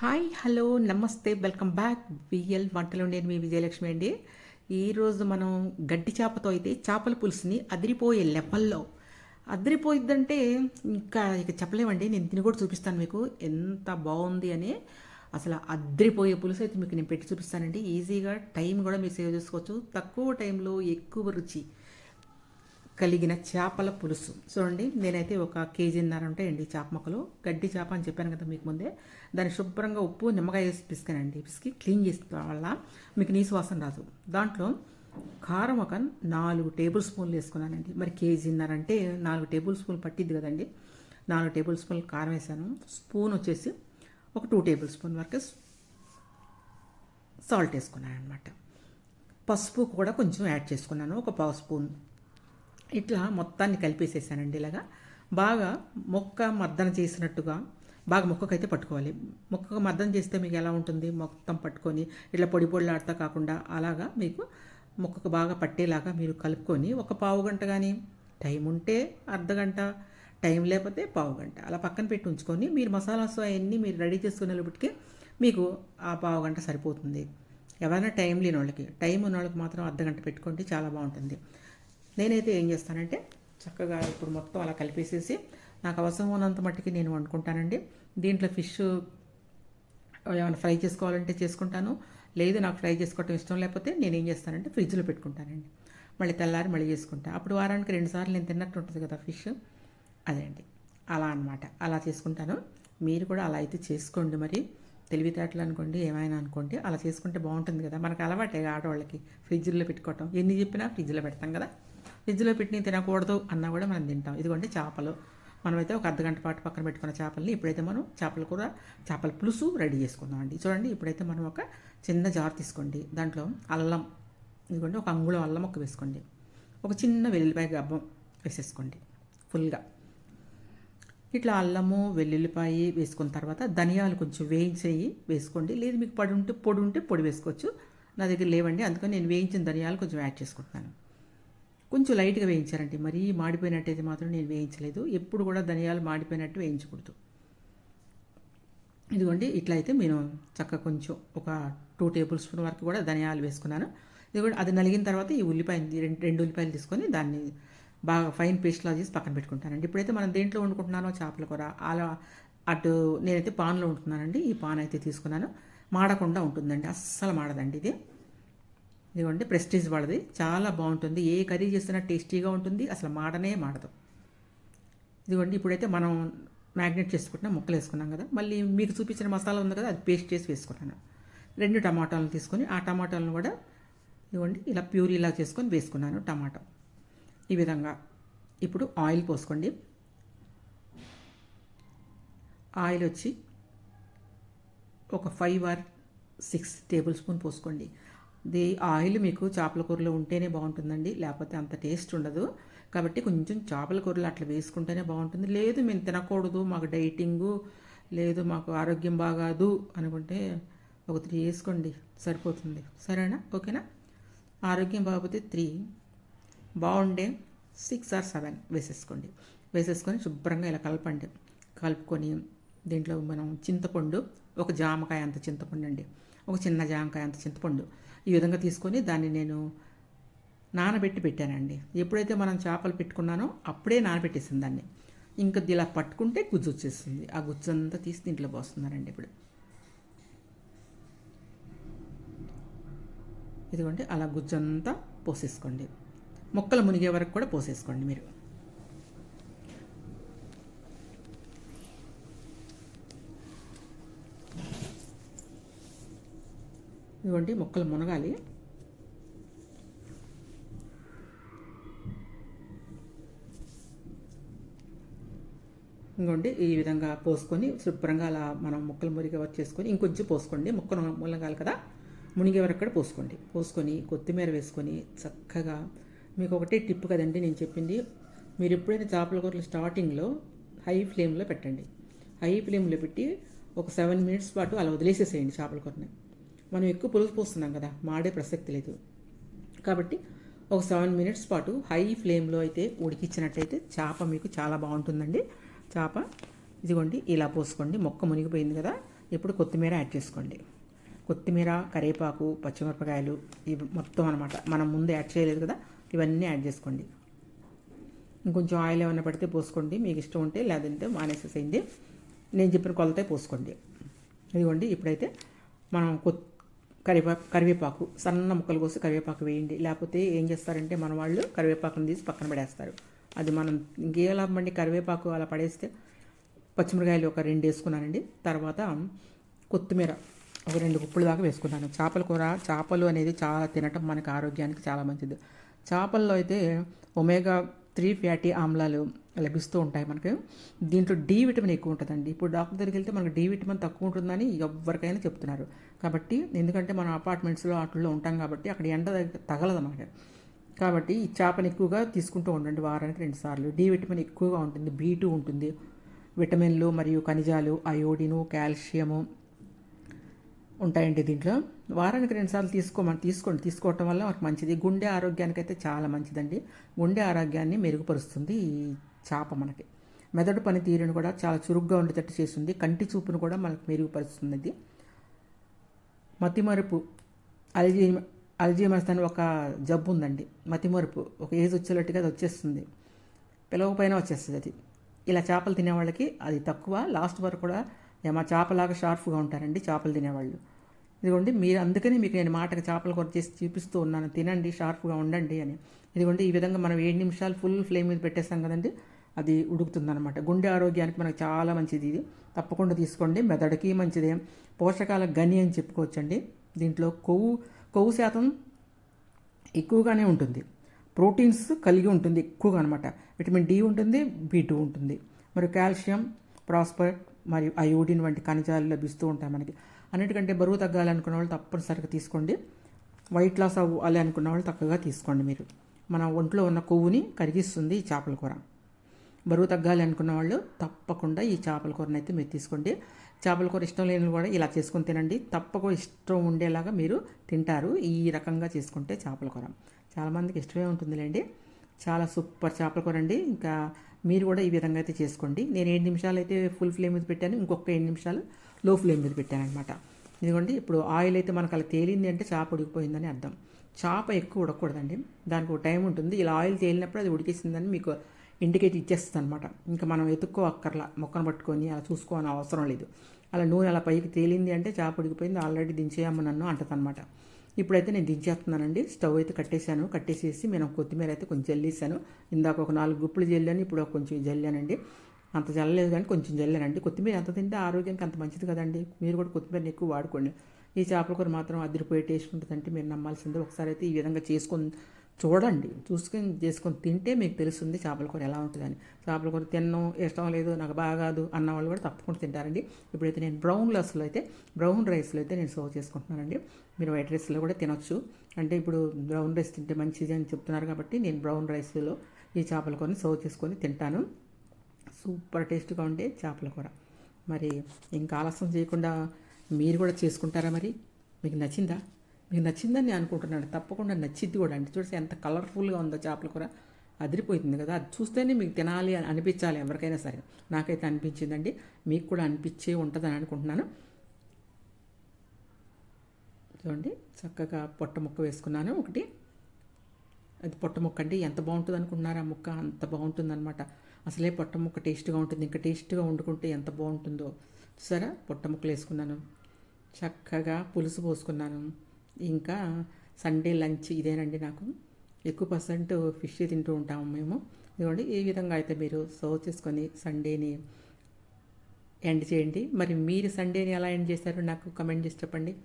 Hi hello నమస్తే welcome back VL వంటలు. నేను మీ విజయలక్ష్మి అండి. ఈరోజు మనం గడ్డి చేపతో అయితే చేపల పులుసుని అదిరిపోయే లెవెల్లో అదిరిపోయిద్దంటే ఇంకా ఇక చెప్పలేమండి. నేను తిని కూడా చూపిస్తాను మీకు ఎంత బాగుంది అని. అసలు అదిరిపోయే పులుసు అయితే మీకు నేను పెట్టి చూపిస్తానండి. ఈజీగా టైం కూడా మీరు సేవ్ చేసుకోవచ్చు. తక్కువ టైంలో ఎక్కువ రుచి కలిగిన చేపల పులుసు చూడండి. నేనైతే ఒక కేజీన్నర ఉంటాయండి చేప ముక్కలు. గడ్డి చేప అని చెప్పాను కదా మీకు ముందే. దాన్ని శుభ్రంగా ఉప్పు నిమ్మకాయ వేసి పిసికానండి. పిసికి క్లీన్ చేసుకోవడం వల్ల మీకు నీసు వాసన రాదు. దాంట్లో కారం ఒక 4 టేబుల్ స్పూన్లు వేసుకున్నానండి. మరి కేజీన్నర అంటే 4 టేబుల్ స్పూన్లు పట్టిద్ది కదండి. 4 టేబుల్ స్పూన్లు కారం వేసాను. స్పూన్ వచ్చేసి ఒక 2 టేబుల్ స్పూన్ వరకు సాల్ట్ వేసుకున్నాను అనమాట. పసుపు కూడా కొంచెం యాడ్ చేసుకున్నాను, ఒక పావు స్పూన్. ఇట్లా మొత్తాన్ని కలిపేసేసానండి. ఇలాగా బాగా మొక్క మర్దన చేసినట్టుగా బాగా మొక్కకైతే పట్టుకోవాలి. మొక్కకు మర్దన చేస్తే మీకు ఎలా ఉంటుంది, మొత్తం పట్టుకొని ఇట్లా పొడి పొడిలాడుతా కాకుండా అలాగా మీకు మొక్కకు బాగా పట్టేలాగా మీరు కలుపుకొని ఒక పావు గంట కానీ, టైం ఉంటే అర్ధగంట, టైం లేకపోతే పావు గంట అలా పక్కన పెట్టి ఉంచుకొని మీరు మసాలాస్ అవన్నీ మీరు రెడీ చేసుకునేటప్పటికి మీకు ఆ పావు గంట సరిపోతుంది. ఎవరైనా టైం లేని వాళ్ళకి, టైం ఉన్న వాళ్ళకి మాత్రం అర్ధగంట పెట్టుకోండి, చాలా బాగుంటుంది. నేనైతే ఏం చేస్తానంటే చక్కగా ఇప్పుడు మొత్తం అలా కలిపేసేసి నాకు అవసరం ఉన్నంత మట్టికి నేను వండుకుంటానండి. దీంట్లో ఫిష్ ఏమైనా ఫ్రై చేసుకోవాలంటే చేసుకుంటాను. లేదు నాకు ఫ్రై చేసుకోవటం ఇష్టం లేకపోతే నేను ఏం చేస్తానంటే ఫ్రిడ్జ్లో పెట్టుకుంటానండి. మళ్ళీ తెల్లారి మళ్ళీ చేసుకుంటాను. అప్పుడు వారానికి 2 సార్లు నేను తిన్నట్టు ఉంటుంది కదా ఫిష్. అదే అండి, అలా అనమాట. అలా చేసుకుంటాను. మీరు కూడా అలా అయితే చేసుకోండి. మరి తెలివితేటలు అనుకోండి, ఏమైనా అనుకోండి, అలా చేసుకుంటే బాగుంటుంది కదా. మనకు అలవాటే ఆడవాళ్ళకి ఫ్రిడ్జ్లో పెట్టుకోవటం. ఎన్ని చెప్పినా ఫ్రిడ్జ్లో పెడతాం కదా. ఫ్రిడ్జ్లో పెట్టి తినకూడదు అన్నా కూడా మనం తింటాం. ఇదిగోండి చేపలు. మనమైతే ఒక అర్ధగంట పాటు పక్కన పెట్టుకున్న చేపల్ని ఇప్పుడైతే మనం చేపల కూర, చేపల పులుసు రెడీ చేసుకుందాం అండి. చూడండి, ఇప్పుడైతే మనం ఒక చిన్న జార్ తీసుకోండి. దాంట్లో అల్లం, ఇదిగోండి ఒక అంగుళం అల్లం ముక్క వేసుకోండి. ఒక చిన్న వెల్లుల్లిపాయ గబ్బం వేసేసుకోండి ఫుల్గా. ఇట్లా అల్లము వెల్లుల్లిపాయ వేసుకున్న తర్వాత ధనియాలు కొంచెం వేయించేయి వేసుకోండి. లేదు మీకు పొడి ఉంటే పొడి వేసుకోవచ్చు. నా దగ్గర లేవండి, అందుకని నేను వేయించిన ధనియాలు కొంచెం యాడ్ చేసుకుంటున్నాను. కొంచెం లైట్గా వేయించారండి, మరీ మాడిపోయినట్టయితే మాత్రం నేను వేయించలేదు. ఎప్పుడు కూడా ధనియాలు మాడిపోయినట్టు వేయించకూడదు. ఇదిగోండి ఇట్లా అయితే నేను చక్కగా కొంచెం ఒక 2 టేబుల్ స్పూన్ వరకు కూడా ధనియాలు వేసుకున్నాను. ఇదిగోండి అది నలిగిన తర్వాత ఈ ఉల్లిపాయలు, రెండు ఉల్లిపాయలు తీసుకొని దాన్ని బాగా ఫైన్ పేస్ట్లా చేసి పక్కన పెట్టుకుంటానండి. ఇప్పుడైతే మనం దేంట్లో వండుకుంటున్నానో చేపల కూర అలా అటు నేనైతే పాన్లో వండుతున్నానండి. ఈ పాన్ అయితే తీసుకున్నాను. మాడకుండా ఉంటుందండి, అస్సలు మాడదండి ఇది. ఇదిగోండి ప్రెస్టీజ్ వాడది, చాలా బాగుంటుంది. ఏ కర్రీ చేసినా టేస్టీగా ఉంటుంది, అసలు మాడనే మాడదు. ఇదిగోండి ఇప్పుడైతే మనం మ్యాగ్నేట్ చేసుకుంటున్నాం, ముక్కలు వేసుకున్నాం కదా. మళ్ళీ మీకు చూపించిన మసాలా ఉంది కదా, అది పేస్ట్ చేసి వేసుకున్నాను. 2 టమాటాలను తీసుకొని ఆ టమాటాలను కూడా ఇదిగోండి ఇలా ప్యూరీలా చేసుకొని వేసుకున్నాను టమాటా. ఈ విధంగా ఇప్పుడు ఆయిల్ పోసుకోండి. ఆయిల్ వచ్చి ఒక 5 or 6 టేబుల్ స్పూన్ పోసుకోండి. ఆయిల్ మీకు చేపల కూరలో ఉంటేనే బాగుంటుందండి, లేకపోతే అంత టేస్ట్ ఉండదు. కాబట్టి కొంచెం చేపల కూరలు అట్లా వేసుకుంటేనే బాగుంటుంది. లేదు మేము తినకూడదు, మాకు డైటింగు, లేదు మాకు ఆరోగ్యం బాగాదు అనుకుంటే ఒక 3 వేసుకోండి, సరిపోతుంది. సరేనా, ఓకేనా. ఆరోగ్యం బాగోతే 3, బాగుండే 6 or 7 వేసేసుకోండి. వేసేసుకొని శుభ్రంగా ఇలా కలపండి. కలుపుకొని దీంట్లో మనం చింతపండు, ఒక జామకాయ అంత చింతపండు అండి, ఒక చిన్న జామకాయ అంత చింతపండు ఈ విధంగా తీసుకొని దాన్ని నేను నానబెట్టి పెట్టానండి. ఎప్పుడైతే మనం చేపలు పెట్టుకున్నానో అప్పుడే నానబెట్టేసింది దాన్ని. ఇంకా ఇలా పట్టుకుంటే గుజ్జు వచ్చేస్తుంది. ఆ గుజ్జు అంతా తీసి దీంట్లో పోస్తున్నారండి ఇప్పుడు. ఇదిగోండి అలా గుజ్జంతా పోసేసుకోండి. ముక్కలు మునిగే వరకు కూడా పోసేసుకోండి మీరు. ఇదిగోండి ముక్కలు మునగాలి. ఇంకోండి ఈ విధంగా పోసుకొని శుభ్రంగా అలా మనం ముక్కలు మునిగే వరకు చేసుకొని ఇంకొంచెం పోసుకోండి. ముక్కలు మునగాలి కదా, మునిగే వరకు కూడా పోసుకోండి. పోసుకొని కొత్తిమీర వేసుకొని చక్కగా, మీకు ఒకటే టిప్ కదండి నేను చెప్పింది. మీరు ఎప్పుడైనా చేపల కూరలు స్టార్టింగ్లో హై ఫ్లేమ్లో పెట్టండి. హై ఫ్లేమ్లో పెట్టి ఒక 7 minutes పాటు అలా వదిలేసేసేయండి చేపల కూరని. మనం ఎక్కువ పులుసు పోస్తున్నాం కదా, మాడే ప్రసక్తి లేదు. కాబట్టి ఒక 7 minutes పాటు హై ఫ్లేమ్లో అయితే ఉడికించినట్టయితే చేప మీకు చాలా బాగుంటుందండి. చేప ఇదిగోండి ఇలా పోసుకోండి. మొక్క మునిగిపోయింది కదా, ఇప్పుడు కొత్తిమీర యాడ్ చేసుకోండి. కొత్తిమీర, కరివేపాకు, పచ్చిమిరపకాయలు ఇవి మొత్తం అనమాట. మనం ముందు యాడ్ చేయలేదు కదా, ఇవన్నీ యాడ్ చేసుకోండి. ఇంకొంచెం ఆయిల్ ఏమైనా పడితే పోసుకోండి, మీకు ఇష్టం ఉంటే. లేదంటే మానేసేసేయండి. నేను చెప్పిన కొలతే పోసుకోండి. ఇదిగోండి. ఇప్పుడైతే మనం కరివేపాకు సన్న ముక్కలు కోసి కరివేపాకు వేయండి. లేకపోతే ఏం చేస్తారంటే మన వాళ్ళు కరివేపాకుని తీసి పక్కన పడేస్తారు. అది మనం ఇంకేలాబండి, కరివేపాకు అలా పడేస్తే. పచ్చిమిరకాయలు ఒక 2 వేసుకున్నానండి. తర్వాత కొత్తిమీర ఒక 2 గుప్పులు దాకా వేసుకున్నాను. చేపల కూర, చేపలు అనేది చాలా తినటం మనకి ఆరోగ్యానికి చాలా మంచిది. చేపల్లో అయితే ఒమేగా 3 ఫ్యాటీ ఆమ్లాలు లభిస్తూ ఉంటాయి మనకి. దీంట్లో డి విటమిన్ ఎక్కువ ఉంటుందండి. ఇప్పుడు డాక్టర్ దగ్గరికి వెళ్తే మనకు డి విటమిన్ తక్కువ ఉంటుందని ఎవరికైనా చెప్తున్నారు. కాబట్టి ఎందుకంటే మనం అపార్ట్మెంట్స్లో వాటిల్లో ఉంటాం కాబట్టి అక్కడ ఎండ తగలదు మనకి. కాబట్టి ఈ చేపను ఎక్కువగా తీసుకుంటూ ఉండండి. వారానికి 2 సార్లు. డి విటమిన్ ఎక్కువగా ఉంటుంది, B2 ఉంటుంది, విటమిన్లు మరియు ఖనిజాలు, అయోడిను, కాల్షియము ఉంటాయండి దీంట్లో. వారానికి 2 సార్లు తీసుకోండి. తీసుకోవటం వల్ల మనకు మంచిది. గుండె ఆరోగ్యానికి అయితే చాలా మంచిదండి. గుండె ఆరోగ్యాన్ని మెరుగుపరుస్తుంది ఈ చేప మనకి. మెదడు పనితీరును కూడా చాలా చురుగ్గా ఉండేటట్టు చేస్తుంది. కంటి చూపును కూడా మనకు మెరుగుపరుస్తుంది ఇది. మతిమరుపు, అల్జీమర్స్ అని ఒక జబ్బు ఉందండి. మతిమరుపు ఒక ఏజ్ వచ్చేటట్టుగా అది వచ్చేస్తుంది, పిలవపైన వచ్చేస్తుంది అది. ఇలా చేపలు తినేవాళ్ళకి అది తక్కువ. లాస్ట్ వరకు కూడా మా చేపలాగా షార్ప్గా ఉంటారండి చేపలు తినేవాళ్ళు. ఇదిగోండి. మీరు అందుకని మీకు నేను మాటకి చేపల కూర చేసి చూపిస్తూ ఉన్నాను, తినండి, షార్ప్గా ఉండండి అని. ఇదిగోండి. ఈ విధంగా మనం 7 నిమిషాలు ఫుల్ ఫ్లేమ్ మీద పెట్టేస్తాం కదండి, అది ఉడుకుతుందన్నమాట. గుండె ఆరోగ్యానికి మనకు చాలా మంచిది ఇది. తప్పకుండా తీసుకోండి. మెదడుకి మంచిదే. పోషకాల గని అని చెప్పుకోవచ్చండి. దీంట్లో కొవ్వు శాతం ఎక్కువగానే ఉంటుంది. ప్రోటీన్స్ కలిగి ఉంటుంది ఎక్కువగా అనమాట. విటమిన్ డి ఉంటుంది, B2 ఉంటుంది, మరియు కాల్షియం, ప్రాస్పర్ట్ మరియు అయోడిన్ వంటి ఖనిజాలు లభిస్తూ ఉంటాయి మనకి. అన్నిటికంటే బరువు తగ్గాలనుకున్న వాళ్ళు తప్పనిసరిగా తీసుకోండి. వెయిట్ లాస్ అవ్వాలి అనుకున్న వాళ్ళు చక్కగా తీసుకోండి. మీరు మన ఒంట్లో ఉన్న కొవ్వుని కరిగిస్తుంది ఈ చేపల కూర. బరువు తగ్గాలి అనుకున్న వాళ్ళు తప్పకుండా ఈ చేపల కూరని అయితే మీరు తీసుకోండి. చేపల కూర ఇష్టం లేని కూడా ఇలా చేసుకొని తినండి. తప్పకుండా ఇష్టం ఉండేలాగా మీరు తింటారు ఈ రకంగా చేసుకుంటే. చేపల కూర చాలామందికి ఇష్టమే ఉంటుందిలేండి. చాలా సూపర్ చేపల కూర అండి. ఇంకా మీరు కూడా ఈ విధంగా అయితే చేసుకోండి. నేను 7 నిమిషాలు అయితే ఫుల్ ఫ్లేమ్ మీద పెట్టాను, ఇంకొక 7 నిమిషాలు లో ఫ్లేమ్ మీద పెట్టాను అనమాట. ఇదిగోండి. ఇప్పుడు ఆయిల్ అయితే మనకు అలా తేలింది అంటే చేప ఉడికిపోయిందని అర్థం. చేప ఎక్కువ ఉడకకూడదండి, దానికి ఒక టైం ఉంటుంది. ఇలా ఆయిల్ తేలినప్పుడు అది ఉడికేసిందని మీకు ఇండికేట్ ఇచ్చేస్తుంది అనమాట. ఇంకా మనం అక్కర్లా, మొక్కను పట్టుకొని అలా చూసుకోని అవసరం లేదు. అలా నూనె అలా పైకి తేలింది అంటే చేప ఉడికిపోయింది, ఆల్రెడీ దించేయమ్మ నన్ను అంటదనమాట. ఇప్పుడైతే నేను దించేస్తున్నానండి. స్టవ్ అయితే కట్టేసేసి నేను కొత్తిమీర అయితే కొంచెం జల్లేసాను. ఇందాక ఒక 4 గుప్పులు జల్లాను, ఇప్పుడు కొంచెం జల్లానండి. అంత జల్లలేదు కానీ కొంచెం జల్లానండి. కొత్తిమీర ఎంత తింటే ఆరోగ్యానికి అంత మంచిది కదండి. మీరు కూడా కొత్తిమీరని ఎక్కువ వాడుకోండి. ఈ చేపల కూర మాత్రం అదిరిపోయే టేస్ట్ ఉంటుందంటే మీరు నమ్మాల్సిందే. ఒకసారి అయితే ఈ విధంగా చేసుకొని చూడండి, చేసుకొని తింటే మీకు తెలుస్తుంది చేపల కూర ఎలా ఉంటుందని. చేపల కూర తినడం ఇష్టం లేదు, నాకు బాగాదు అన్న వాళ్ళు కూడా తప్పకుండా తింటారండి. ఇప్పుడైతే నేను బ్రౌన్ రైస్లో అయితే నేను సర్వ్ చేసుకుంటున్నానండి. మీరు వైట్ రైస్లో కూడా తినొచ్చు. అంటే ఇప్పుడు బ్రౌన్ రైస్ తింటే మంచిది అని చెప్తున్నారు కాబట్టి నేను బ్రౌన్ రైస్లో ఈ చేపల కూరని సర్వ్ చేసుకొని తింటాను. సూపర్ టేస్ట్గా ఉండే చేపల కూర. మరి ఇంకా ఆలస్యం చేయకుండా మీరు కూడా చేసుకుంటారా? మరి మీకు నచ్చిందని నేను అనుకుంటున్నాను. తప్పకుండా నచ్చిద్ది కూడా అండి. చూసి ఎంత కలర్ఫుల్గా ఉందో చేపల కూర, అదిరిపోతుంది కదా. అది చూస్తేనే మీకు తినాలి అని అనిపించాలి ఎవరికైనా సరే. నాకైతే అనిపించిందండి, మీకు కూడా అనిపించే ఉంటుందని అనుకుంటున్నాను. చూడండి, చక్కగా పొట్ట ముక్క వేసుకున్నాను ఒకటి. అది పొట్ట ముక్క అండి, ఎంత బాగుంటుంది అనుకుంటున్నారా? ఆ ముక్క అంత బాగుంటుందన్నమాట. అసలే పొట్ట ముక్క టేస్ట్గా ఉంటుంది, ఇంకా టేస్ట్గా వండుకుంటే ఎంత బాగుంటుందో. చూసారా, పొట్ట ముక్కలు వేసుకున్నాను, చక్కగా పులుసు పోసుకున్నాను. ఇంకా సండే లంచ్ ఇదేనండి. నాకు ఎక్కువ పర్సెంట్ ఫిష్ తింటూ ఉంటాము మేము. ఇదిగోండి, ఈ విధంగా అయితే మీరు సర్వ్ చేసుకొని సండేని ఎండ్ చేయండి. మరి మీరు సండేని ఎలా ఎండ్ చేశారో నాకు కమెంట్ చేసి చెప్పండి.